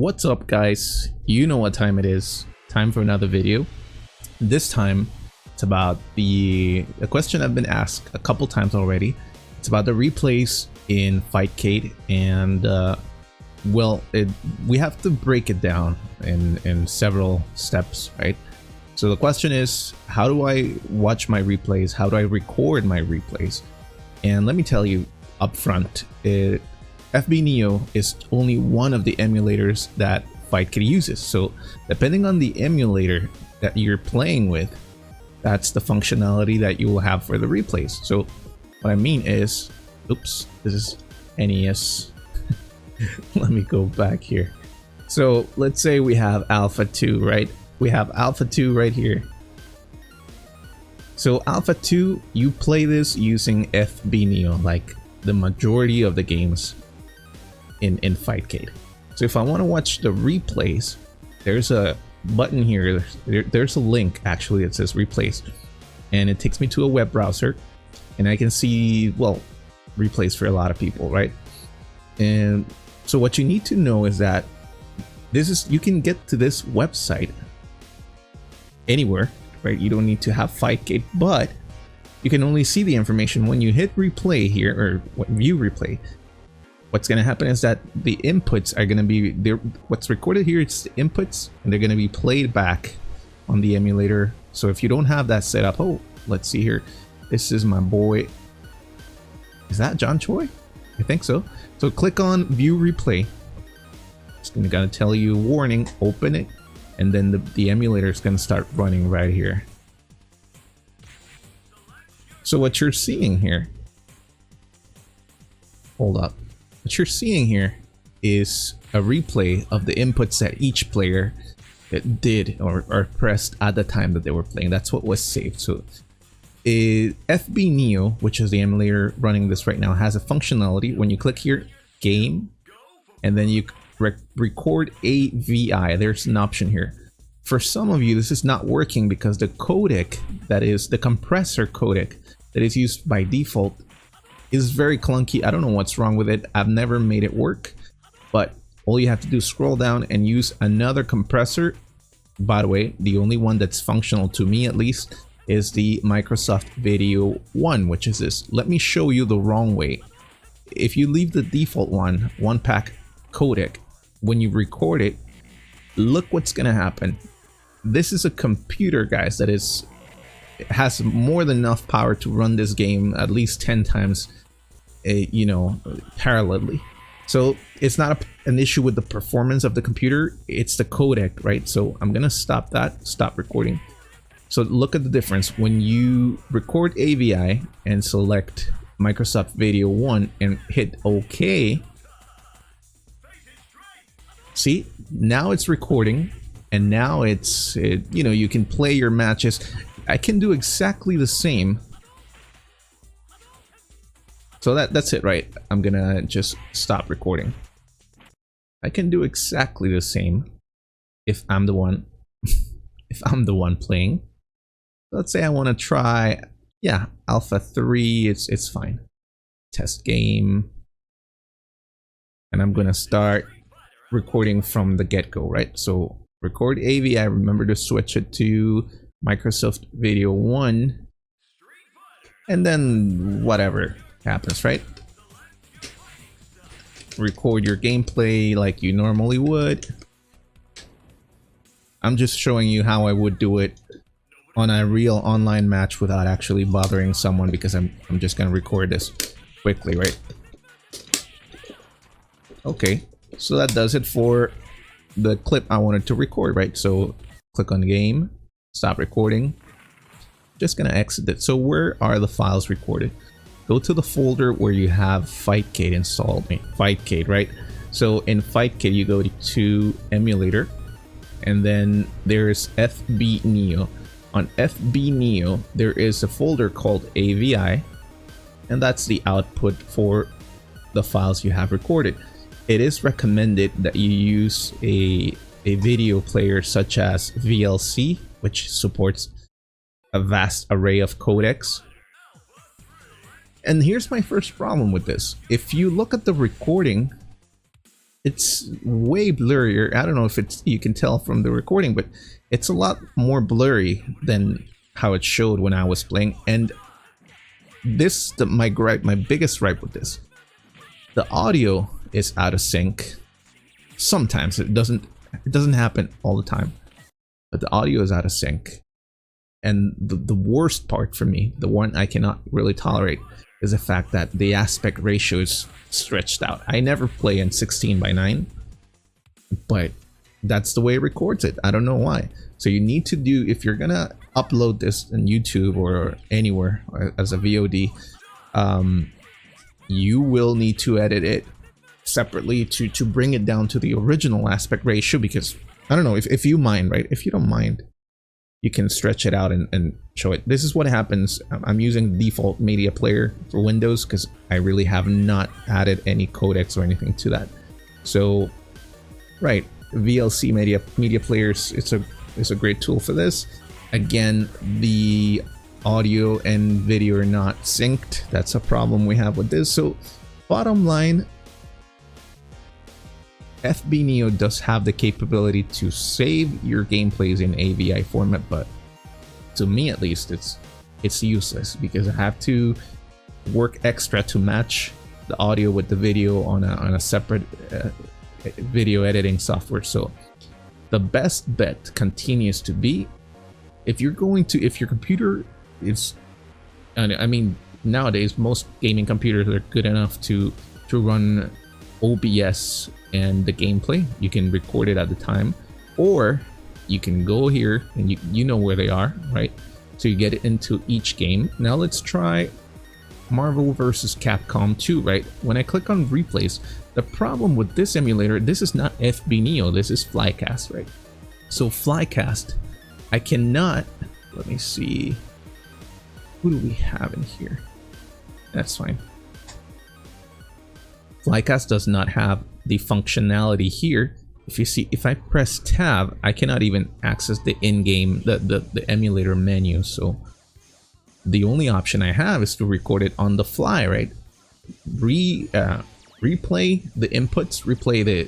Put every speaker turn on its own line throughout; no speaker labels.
What's up, guys? You know what time it is. Time for another video. This time it's about a question I've been asked a couple times already. It's about the replays in Fightcade, and we have to break it down in several steps, right? So the question is, how do I watch my replays? How do I record my replays? And let me tell you up front, FB Neo is only one of the emulators that Fightcade uses. So depending on the emulator that you're playing with, that's the functionality that you will have for the replays. So what I mean is, oops, this is NES. Let me go back here. So let's say we have Alpha 2, right? We have Alpha 2 right here. So Alpha 2, you play this using FB Neo, like the majority of the games in Fightcade. So if I want to watch the replays, there's a button here. There's a link actually that says replays, and it takes me to a web browser, and I can see, well, replays for a lot of people, right? And so what you need to know is that you can get to this website anywhere, right? You don't need to have Fightcade, but you can only see the information when you hit replay here, or view replay. What's going to happen is that the inputs are going to be there. What's recorded here is the inputs, and they're going to be played back on the emulator. So if you don't have that set up, oh, let's see here. This is my boy. Is that John Choi? I think so. So click on view replay. It's going to tell you warning, open it, and then the emulator is going to start running right here. So what you're seeing here, hold up. What you're seeing here is a replay of the inputs that each player did or pressed at the time that they were playing. That's what was saved. So FB Neo, which is the emulator running this right now, has a functionality. When you click here, game, and then you record AVI, there's an option here. For some of you, this is not working because the codec, that is the compressor codec that is used by default, is very clunky. I don't know what's wrong with it. I've never made it work, but all you have to do is scroll down and use another compressor. By the way, the only one that's functional, to me at least, is the Microsoft Video 1, which is this. Let me show you the wrong way. If you leave the default one pack codec, when you record it, look what's gonna happen. This is a computer, guys, that has more than enough power to run this game at least 10 times parallelly. So it's not an issue with the performance of the computer, it's the codec, right? So I'm gonna stop recording. So look at the difference when you record AVI and select Microsoft Video 1 and hit OK. See, now it's recording, and now you can play your matches. I can do exactly the same. So that's it, right? I'm gonna just stop recording. I can do exactly the same if I'm the one playing. Let's say I want to try, yeah, Alpha 3, it's fine. Test game. And I'm gonna start recording from the get-go, right? So record AVI, remember to switch it to Microsoft Video 1, and then whatever happens, right? Record your gameplay like you normally would. I'm just showing you how I would do it on a real online match without actually bothering someone, because I'm just gonna record this quickly, right? Okay, so that does it for the clip I wanted to record, right? So click on game, stop recording, just gonna exit it. So where are the files recorded? Go to the folder where you have Fightcade installed. Fightcade, right? So in Fightcade, you go to emulator, and then there's FB Neo. On FB Neo, there is a folder called AVI, and that's the output for the files you have recorded. It is recommended that you use a video player such as VLC, which supports a vast array of codecs. And here's my first problem with this. If you look at the recording, it's way blurrier. I don't know if you can tell from the recording, but it's a lot more blurry than how it showed when I was playing. And my biggest gripe with this, the audio is out of sync. Sometimes it doesn't happen all the time, but the audio is out of sync. And the worst part for me, the one I cannot really tolerate, is the fact that the aspect ratio is stretched out. I never play in 16:9, but that's the way it records it. I don't know why. So you need to do, if you're gonna upload this on YouTube or anywhere as a VOD, you will need to edit it separately to bring it down to the original aspect ratio, because I don't know if you mind, right? If you don't mind, you can stretch it out and show it. This is what happens. I'm using default media player for Windows because I really have not added any codecs or anything to that. So, right, VLC media players, it's a great tool for this. Again, the audio and video are not synced. That's a problem we have with this. So, bottom line, FB Neo does have the capability to save your gameplays in AVI format, but to me at least, it's useless because I have to work extra to match the audio with the video on a separate video editing software. So the best bet continues to be, if your computer is, I mean, nowadays most gaming computers are good enough to run OBS and the gameplay. You can record it at the time, or you can go here and you know where they are, right? So you get it into each game. Now let's try Marvel vs. Capcom 2, right? When I click on replays, the problem with this emulator, this is not FB Neo, this is Flycast, right? So Flycast, I cannot, let me see, who do we have in here? That's fine. Flycast does not have the functionality here. If you see, if I press tab, I cannot even access the in-game, the emulator menu. So the only option I have is to record it on the fly, right? Replay the inputs, replay the,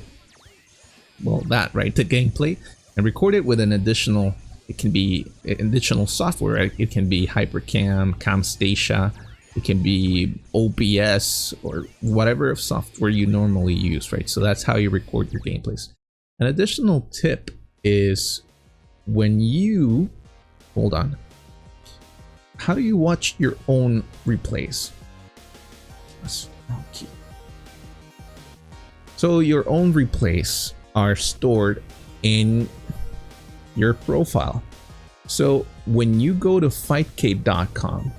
well, that, right, the gameplay, and record it with an additional, it can be additional software, right? It can be Hypercam, Camtasia, it can be OBS, or whatever software you normally use, right? So that's how you record your gameplays. An additional tip is when you, hold on, how do you watch your own replays? Okay. So your own replays are stored in your profile. So when you go to fightcade.com,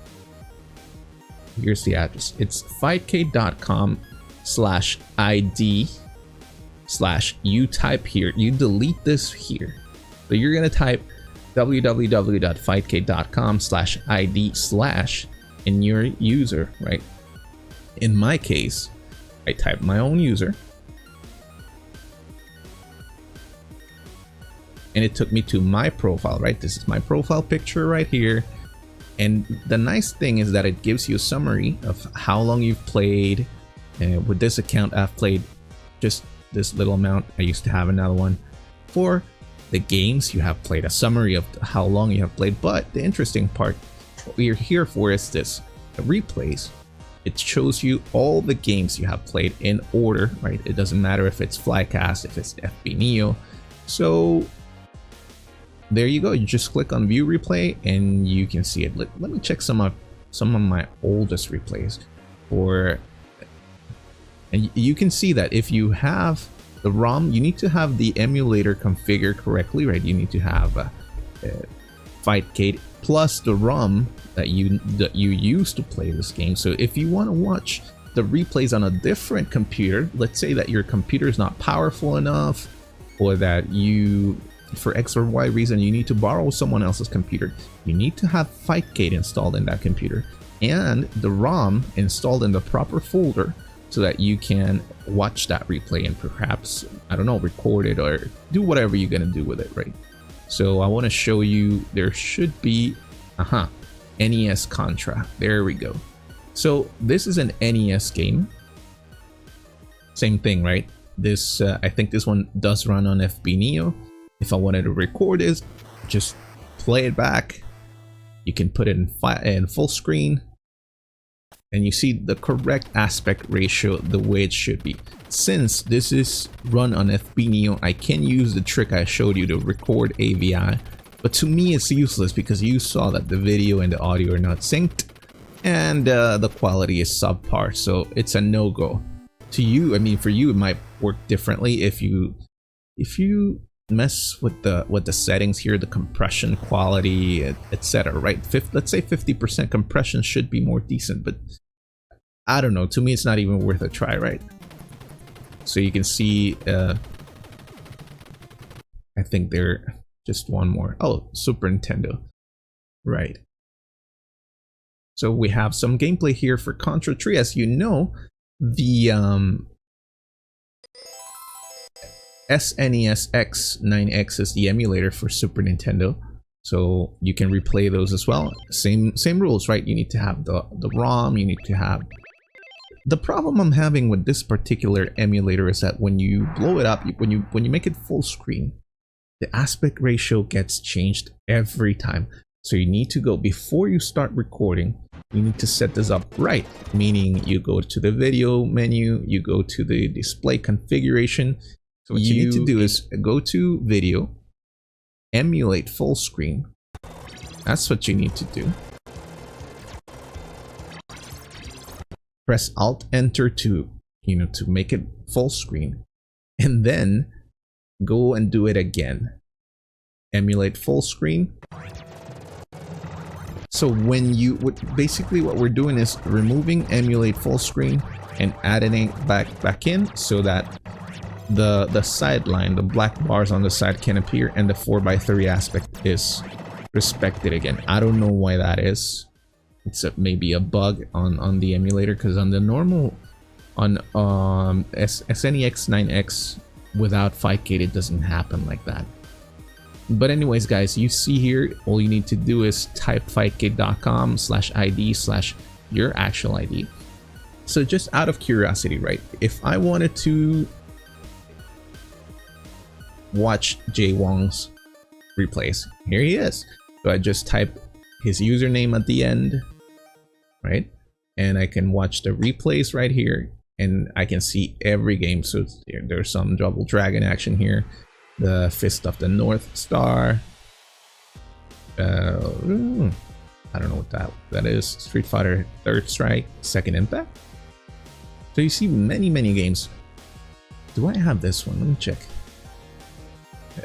here's the address. It's fightcade.com/ID/ you type here, you delete this here. So you're going to type www.fightcade.com/ID/ in your user, right? In my case, I type my own user. And it took me to my profile, right? This is my profile picture right here. And the nice thing is that it gives you a summary of how long you've played. With this account, I've played just this little amount. I used to have another one. For the games you have played, a summary of how long you have played. But the interesting part, what we are here for is this, the replays. It shows you all the games you have played in order, right? It doesn't matter if it's Flycast, if it's FB Neo. So there you go. You just click on view replay and you can see it. Let me check some of my oldest replays. And you can see that if you have the ROM, you need to have the emulator configured correctly, right? You need to have Fightcade plus the ROM that you use to play this game. So if you want to watch the replays on a different computer, let's say that your computer is not powerful enough, or that you, for X or Y reason, you need to borrow someone else's computer, you need to have Fightcade installed in that computer and the ROM installed in the proper folder, so that you can watch that replay and perhaps, I don't know, record it or do whatever you're gonna do with it, right? So I want to show you, there should be, NES Contract. There we go. So this is an NES game. Same thing, right? This I think this one does run on FB Neo. If I wanted to record it, just play it back. You can put it in full screen, and you see the correct aspect ratio the way it should be. Since this is run on FB Neo, I can use the trick I showed you to record AVI, but to me it's useless because you saw that the video and the audio are not synced, and the quality is subpar, so it's a no-go. To you, I mean, for you it might work differently if you mess with the settings here, the compression quality, etc. Right? Let's say 50% compression should be more decent, but I don't know. To me, it's not even worth a try, right? So you can see, I think there just one more. Oh, Super Nintendo, right? So we have some gameplay here for Contra 3. As you know, the SNES X9X is the emulator for Super Nintendo, so you can replay those as well. Same rules, right? You need to have the ROM. You need to have. The problem I'm having with this particular emulator is that when you blow it up, when you make it full screen, the aspect ratio gets changed every time. So you need to go, before you start recording, you need to set this up right, meaning you go to the video menu, you go to the display configuration. So what you need to do is go to video, emulate full screen. That's what you need to do. Press Alt Enter to make it full screen, and then go and do it again. Emulate full screen. So when basically what we're doing is removing emulate full screen and adding it back in, so that the sideline, the black bars on the side can appear, and the 4:3 aspect is respected again. I don't know why that is. It's maybe a bug on the emulator, because on the normal, on SNES 9X without Fightcade, it doesn't happen like that. But anyways, guys, you see here, all you need to do is type fightcade.com/ID/your actual ID. So just out of curiosity, right? If I wanted to watch Jay Wong's replays, here he is. So I just type his username at the end, right? And I can watch the replays right here, and I can see every game. So there's some Double Dragon action here, the Fist of the North Star. I don't know what that is. Street Fighter Third Strike, Second Impact. So you see many games. Do I have this one? Let me check.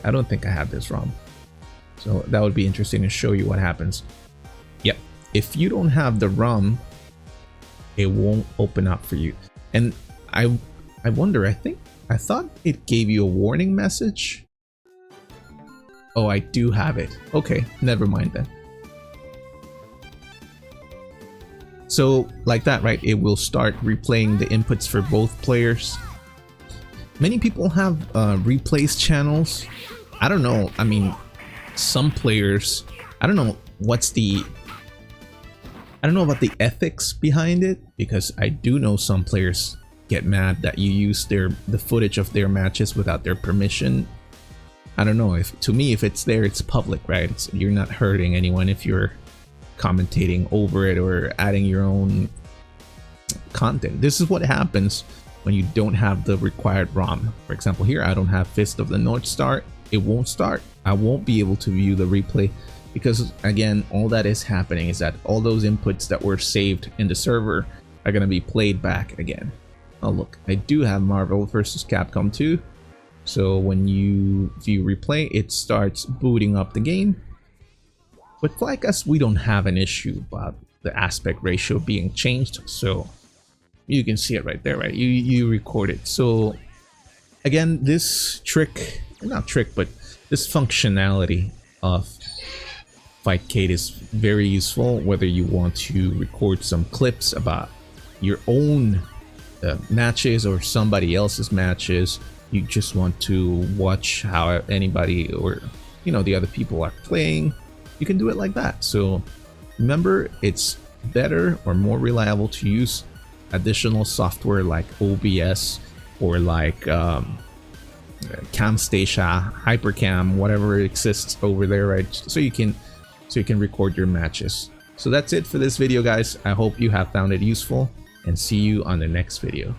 I don't think I have this ROM. So that would be interesting to show you what happens. Yep. If you don't have the ROM, it won't open up for you. And I wonder, I thought it gave you a warning message. Oh, I do have it. Okay, never mind then. So like that, right? It will start replaying the inputs for both players. Many people have replays channels. I don't know. I mean, some players, I don't know about the ethics behind it, because I do know some players get mad that you use the footage of their matches without their permission. I don't know, to me, if it's there, it's public, right? You're not hurting anyone if you're commentating over it or adding your own content. This is what happens when you don't have the required ROM. For example, here I don't have Fist of the North Star. It won't start. I won't be able to view the replay, because again, all that is happening is that all those inputs that were saved in the server are going to be played back again. Oh look, I do have Marvel vs. Capcom 2. So when you view replay, it starts booting up the game. But like us, we don't have an issue about the aspect ratio being changed. So you can see it right there, right? You record it. So again, this trick, not trick, but this functionality of Fightcade is very useful, whether you want to record some clips about your own matches or somebody else's matches. You just want to watch how anybody or the other people are playing. You can do it like that. So remember, it's better or more reliable to use additional software like OBS or like Camstation, Hypercam, whatever exists over there, right? So you can record your matches. So that's it for this video, guys. I hope you have found it useful, and see you on the next video.